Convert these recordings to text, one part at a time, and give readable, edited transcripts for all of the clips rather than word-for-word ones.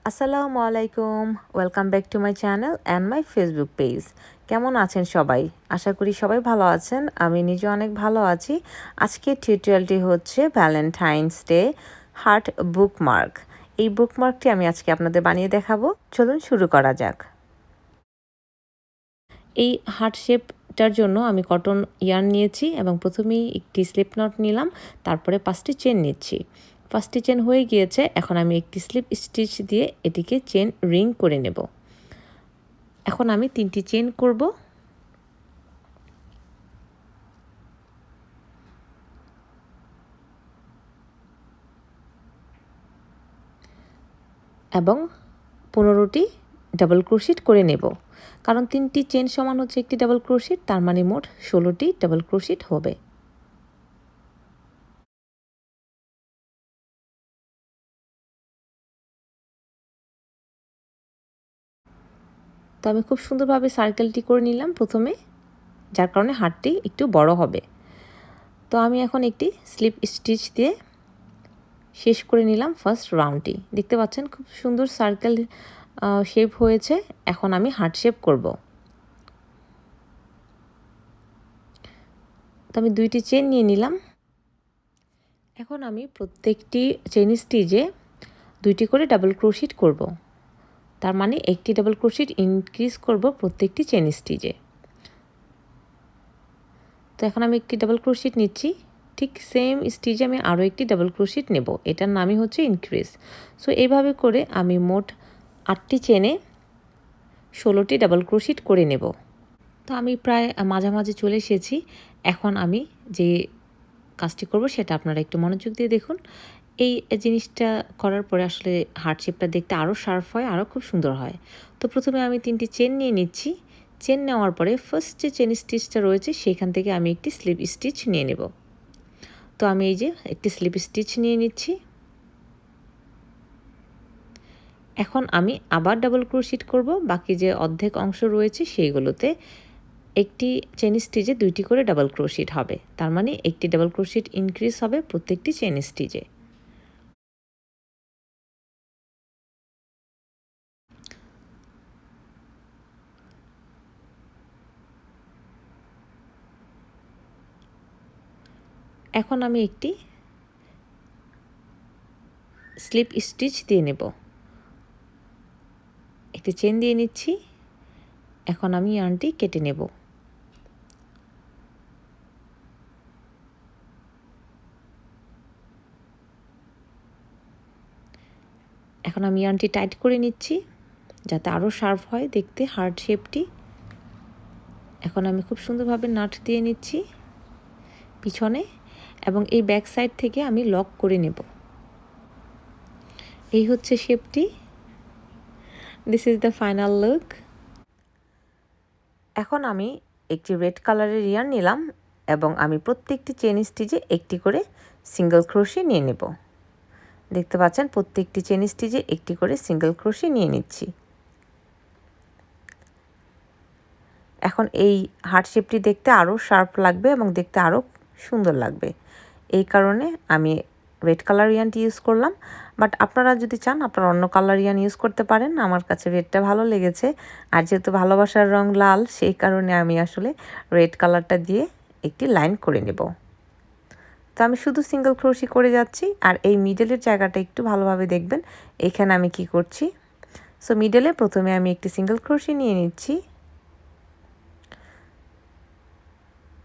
আসসালামু আলাইকুম, welcome back to my channel and my Facebook page. কেমন আছেন সবাই? আশা করি সবাই ভালো আছেন। আমি নিজে অনেক ভালো আছি। আজকের টিউটোরিয়ালটি হচ্ছে ভ্যালেন্টাইন্স ডে হার্ট বুকমার্ক। এই বুকমার্কটি আমি আজকে আপনাদের বানিয়ে দেখাবো। চলুন শুরু করা যাক। এই হার্ট শেপটার জন্য আমি কটন ইয়ার্ন নিয়েছি এবং প্রথমেই একটি স্লিপ নট নিলাম, তারপরে 5টি চেন নিচ্ছি। 5টি চেন হয়ে গিয়েছে, এখন আমি একটি স্লিপ স্টিচ দিয়ে এটিকে চেন রিং করে নেব। এখন আমি 3টি চেন করব। এবং 15টি ডাবল ক্রোশেট করে নেব, কারণ 3টি চেন সমান হচ্ছে একটি ডাবল ক্রোশেট, তার মানে মোট 16টি ডাবল ক্রোশেট হবে। তো আমি খুব সুন্দরভাবে সার্কেলটি করে নিলাম প্রথমে, যার কারণে হাতটি একটু বড় হবে। তো আমি এখন একটি স্লিপ স্টিচ দিয়ে শেষ করে নিলাম ফার্স্ট রাউন্ডটি। দেখতে পাচ্ছেন খুব সুন্দর সার্কেল শেপ হয়েছে। এখন আমি হার্ট শেপ করব। তো আমি 2টি চেন নিয়ে নিলাম। এখন আমি প্রত্যেকটি চেন স্টিচে 2টি করে ডাবল ক্রোশেট করব। তার মানে একটি ডাবল ক্রোশেট ইনক্রিজ করব প্রত্যেকটি চেন স্টিচে। তো এখন আমি একটি ডাবল ক্রোশেট নিচ্ছি, ঠিক সেম স্টিচে আমি আরও একটি ডাবল ক্রোশেট নেব, এটার নামই হচ্ছে ইনক্রিজ। সো এইভাবে করে আমি মোট 8টি চেনে 16টি ডাবল ক্রোশেট করে নেব। তো আমি প্রায় মাঝামাঝি চলে এসেছি। এখন আমি যে কাজটি করব সেটা আপনারা একটু মনোযোগ দিয়ে দেখুন। এই জিনিসটা করার পরে আসলে হার্ট শেপটা দেখতে আরও শার্প হয়, আরও খুব সুন্দর হয়। তো প্রথমে আমি 3টি চেন নিয়ে নিচ্ছি। চেন নেওয়ার পরে ফার্স্ট যে চেন স্টিচটা রয়েছে সেখান থেকে আমি একটি স্লিপ স্টিচ নিয়ে নেব। তো আমি এই যে একটি স্লিপ স্টিচ নিয়ে নিচ্ছি। এখন আমি আবার ডাবল ক্রোশেট করব। বাকি যে অর্ধেক অংশ রয়েছে সেইগুলোতে একটি চেন স্টিচে 2টি করে ডাবল ক্রোশেট হবে, তার মানে একটি ডাবল ক্রোশেট ইনক্রিজ হবে প্রত্যেকটি চেন স্টিচে। এখন আমি একটি স্লিপ স্টিচ দিয়ে নেব, একটি চেন দিয়ে নিচ্ছি। এখন আমি ইয়ার্নটি কেটে নেব। এখন আমি ইয়ার্নটি টাইট করে নিচ্ছি যাতে আরও শার্প হয় দেখতে হার্ট শেপটি। এখন আমি খুব সুন্দরভাবে নাট দিয়ে নিচ্ছি পিছনে, এবং এই ব্যাক সাইড থেকে আমি লক করে নেব। এই হচ্ছে শেপটি। This is the final look. এখন আমি একটি রেড কালারের ইয়ার্ন নিলাম এবং আমি প্রত্যেকটি চেন স্টিচে একটি করে সিঙ্গেল ক্রোশে নিয়ে নেব। দেখতে পাচ্ছেন প্রত্যেকটি চেন স্টিচে একটি করে সিঙ্গেল ক্রোশে নিয়ে নিচ্ছি। এখন এই হার্ট শেপটি দেখতে আরও শার্প লাগবে এবং দেখতে আরও সুন্দর লাগবে, এই কারণে আমি রেড কালার ইয়ার্নটি ইউজ করলাম। বাট আপনারা যদি চান আপনারা অন্য কালার ইয়ার্ন ইউজ করতে পারেন। আমার কাছে রেডটা ভালো লেগেছে, আর যেহেতু ভালোবাসার রং লাল সেই কারণে আমি আসলে রেড কালারটা দিয়ে একটি লাইন করে নেব। তো আমি শুধু সিঙ্গেল ক্রোশি করে যাচ্ছি, আর এই মিডলের জায়গাটা একটু ভালোভাবে দেখবেন। এখানে আমি কি করছি, সো মিডলে প্রথমে আমি একটি সিঙ্গেল ক্রোশি নিয়ে নিচ্ছি,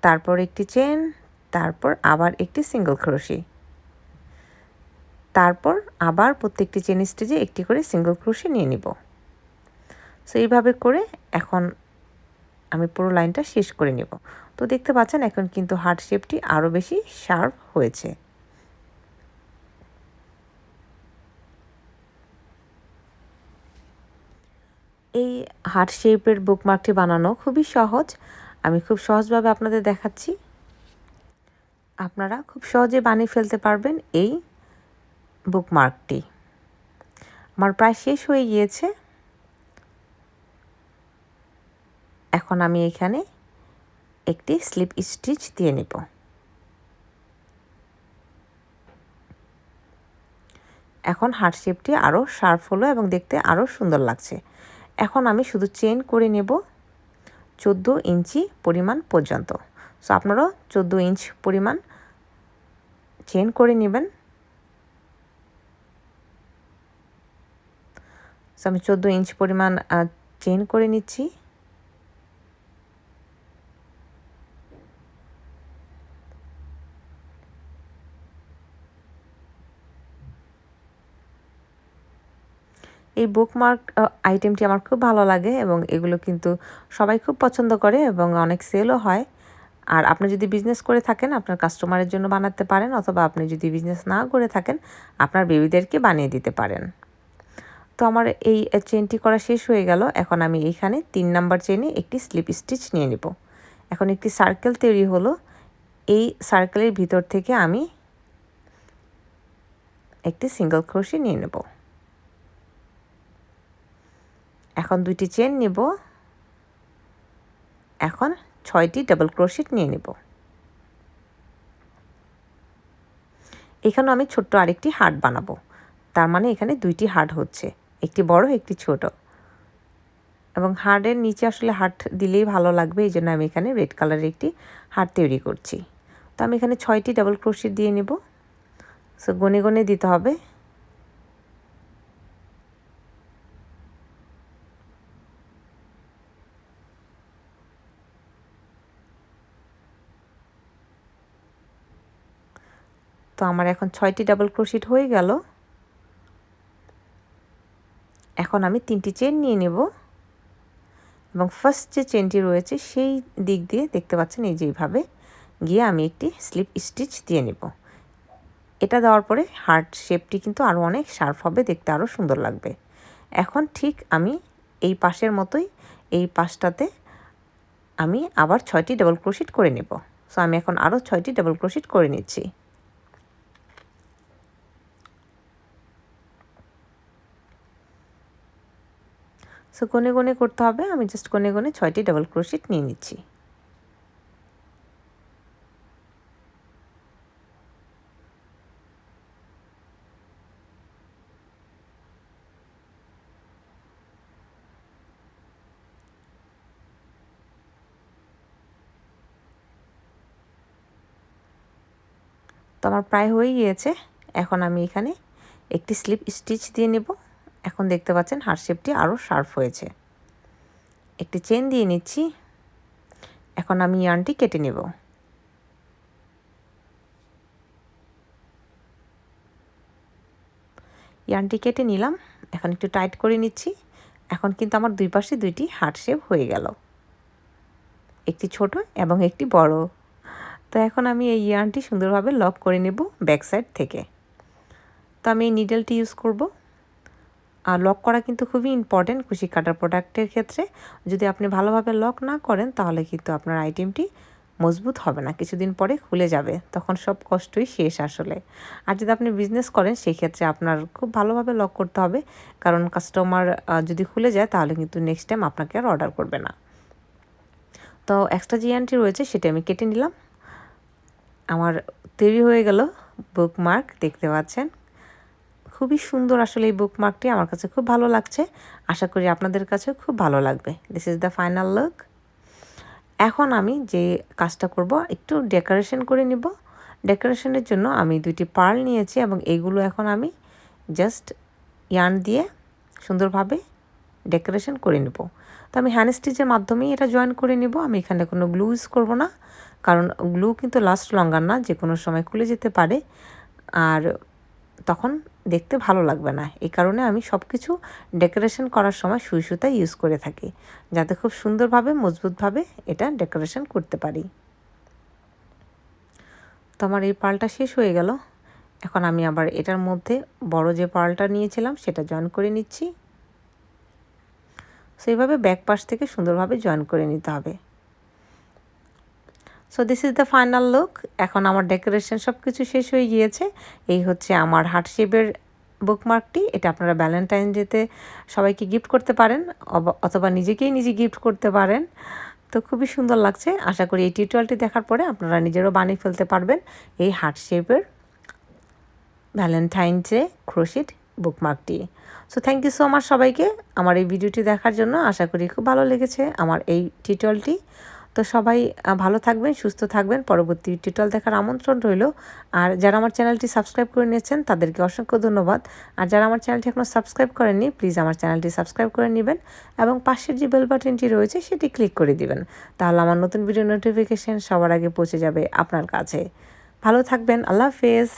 তারপর একটি চেন, তারপর আবার একটি সিঙ্গেল ক্রোশি, তারপর আবার প্রত্যেকটি চেন স্টিচে একটি করে সিঙ্গেল ক্রোশি নিয়ে নিব। সো এইভাবে করে এখন আমি পুরো লাইনটা শেষ করে নেব। তো দেখতে পাচ্ছেন এখন কিন্তু হার্ট শেপটি আরও বেশি শার্প হয়েছে। এই হার্ট শেপের বুকমার্কটি বানানো খুবই সহজ। আমি খুব সহজভাবে আপনাদের দেখাচ্ছি। আপনারা খুব সহজে বানিয়ে ফেলতে পারবেন এই বুকমার্কটি। আমার প্রায় শেষ হয়ে গিয়েছে। এখন আমি এখানে একটি স্লিপ স্টিচ দিয়ে নেব। এখন হার্ট শেপটি আরও শার্প হলো এবং দেখতে আরও সুন্দর লাগছে। এখন আমি শুধু চেইন করে নেব 14 ইঞ্চি পরিমাণ পর্যন্ত। সো আপনারাও 14 ইঞ্চ পরিমাণ চেইন করে নেবেন। সো আমি 14 ইঞ্চ পরিমাণ চেইন করে নিচ্ছি। এই বুকমার্ক আইটেমটি আমার খুব ভালো লাগে এবং এগুলো কিন্তু সবাই খুব পছন্দ করে এবং অনেক সেলও হয়। আর আপনি যদি বিজনেস করে থাকেন আপনার কাস্টমারের জন্য বানাতে পারেন, অথবা আপনি যদি বিজনেস না করে থাকেন আপনার বেবিদেরকে বানিয়ে দিতে পারেন। তো আমার এই চেনটি করা শেষ হয়ে গেল। এখন আমি এইখানে 3 নাম্বার চেনে একটি স্লিপ স্টিচ নিয়ে নেব। এখন একটি সার্কেল তৈরি হলো। এই সার্কেলের ভিতর থেকে আমি একটি সিঙ্গেল ক্রোশে নিয়ে নেব। এখন 2টি চেন নেব। এখন 6টি ডাবল ক্রোশেট নিয়ে নেব। এখানে আমি ছোট্ট আরেকটি হার্ট বানাবো, তার মানে এখানে 2টি হার্ট হচ্ছে, একটি বড় একটি ছোট। এবং হার্টের নিচে আসলে হার্ট দিলেই ভালো লাগবে, এই জন্য আমি এখানে রেড কালারের একটি হার্ট তৈরি করছি। তো আমি এখানে 6টি ডাবল ক্রোশেট দিয়ে নেব। সো গনে গনে দিতে হবে। তো আমার এখন 6টি ডাবল ক্রোশেট হয়ে গেল। এখন আমি 3টি চেন নিয়ে নেব এবং ফার্স্ট যে চেনটি রয়েছে সেই দিক দিয়ে দেখতে পাচ্ছেন এই যে এইভাবে গিয়ে আমি একটি স্লিপ স্টিচ দিয়ে নেব। এটা দেওয়ার পরে হার্ট শেপটি কিন্তু আরও অনেক শার্প হবে, দেখতে আরও সুন্দর লাগবে। এখন ঠিক আমি এই পাশের মতোই এই পাশটাতে আমি আবার 6টি ডাবল ক্রোশেট করে নেব। সো আমি এখন আরও 6টি ডাবল ক্রোশেট করে নিচ্ছি। সো গনে গনে করতে হবে, আমি জাস্ট গনে গনে 6টি ডাবল ক্রোশেট নিয়ে নিচ্ছি। তো আমার প্রায় হয়ে গিয়েছে। এখন আমি এখানে একটি স্লিপ স্টিচ দিয়ে নেব। এখন দেখতে পাচ্ছেন হার্ট শেপটি আরও শার্প হয়েছে। একটি চেন দিয়ে নিচ্ছি। এখন আমি ইয়ার্নটি কেটে নেব। ইয়ার্নটি কেটে নিলাম। এখন একটু টাইট করে নিচ্ছি। এখন কিন্তু আমার দুই পাশে 2টি হার্ট শেপ হয়ে গেল, একটি ছোট এবং একটি বড়। তো এখন আমি এই ইয়ার্নটি সুন্দরভাবে লক করে নেব ব্যাক সাইড থেকে। তো আমি এই নিডলটি ইউজ করব। আর লক করা কিন্তু খুবই ইম্পর্টেন্ট কুশি কাটার প্রোডাক্টের ক্ষেত্রে। যদি আপনি ভালোভাবে লক না করেন তাহলে কিন্তু আপনার আইটেমটি মজবুত হবে না, কিছুদিন পরে খুলে যাবে, তখন সব কষ্টই শেষ আসলে। আর যদি আপনি বিজনেস করেন সেই ক্ষেত্রে আপনার খুব ভালোভাবে লক করতে হবে, কারণ কাস্টমার যদি খুলে যায় তাহলে কিন্তু নেক্সট টাইম আপনাকে আর অর্ডার করবে না। তো এক্সট্রা যে ইয়ার্নটি রয়েছে সেটা আমি কেটে নিলাম। আমার তৈরি হয়ে গেল বুকমার্ক, দেখতে পাচ্ছেন খুবই সুন্দর আসলে এই বুকমার্কটি আমার কাছে খুব ভালো লাগছে। আশা করি আপনাদের কাছেও খুব ভালো লাগবে। This is the final look. এখন আমি যে কাজটা করব, একটু ডেকোরেশন করে নিব। ডেকোরেশনের জন্য আমি 2টি পার্ল নিয়েছি এবং এইগুলো এখন আমি জাস্ট ইয়ার্ন দিয়ে সুন্দরভাবে ডেকোরেশন করে নেব। তো আমি হ্যান্ড স্টিচের মাধ্যমেই এটা জয়েন করে নেব। আমি এখানে কোনো গ্লু ইউজ করব না, কারণ গ্লু কিন্তু লাস্ট লঙ্গার না, যে কোনো সময় খুলে যেতে পারে আর তখন দেখতে ভালো লাগবে না। এই কারণে আমি সব কিছু ডেকোরেশন করার সময় সুই সুতা ইউজ করে থাকি, যাতে খুব সুন্দরভাবে মজবুতভাবে এটা ডেকোরেশন করতে পারি। তো আমার এই পার্লটা শেষ হয়ে গেল। এখন আমি আবার এটার মধ্যে বড় যে পার্লটা নিয়েছিলাম সেটা জয়েন করে নিচ্ছি। সো এইভাবে ব্যাক পাশ থেকে সুন্দরভাবে জয়েন করে নিতে হবে। So this is the final look. এখন আমার ডেকোরেশন সব কিছু শেষ হয়ে গিয়েছে। এই হচ্ছে আমার হার্ট শেপের বুকমার্কটি। এটা আপনারা ভ্যালেন্টাইন ডেতে সবাইকে গিফট করতে পারেন, অথবা নিজেকেই নিজে গিফট করতে পারেন। তো খুবই সুন্দর লাগছে। আশা করি এই টিউটোরিয়ালটি দেখার পরে আপনারা নিজেরও বানিয়ে ফেলতে পারবেন এই হার্ট শেপের ভ্যালেন্টাইনসে ক্রোশেট বুকমার্কটি। So thank you so much সবাইকে আমার এই ভিডিওটি দেখার জন্য। আশা করি খুব ভালো লেগেছে আমার এই টিউটোরিয়ালটি। তো সবাই ভালো থাকবেন, সুস্থ থাকবেন। পরবর্তী টিউটোরিয়াল দেখার আমন্ত্রণ রইল। আর যারা আমার চ্যানেলটি সাবস্ক্রাইব করে নিয়েছেন তাদেরকে অসংখ্য ধন্যবাদ। আর যারা আমার চ্যানেলটি এখনও সাবস্ক্রাইব করেননি প্লিজ আমার চ্যানেলটি সাবস্ক্রাইব করে নেবেন এবং পাশের যে বেল বাটনটি রয়েছে সেটি ক্লিক করে দিবেন। তাহলে আমার নতুন ভিডিও নোটিফিকেশন সবার আগে পৌঁছে যাবে আপনার কাছে। ভালো থাকবেন। আল্লাহ হাফেজ।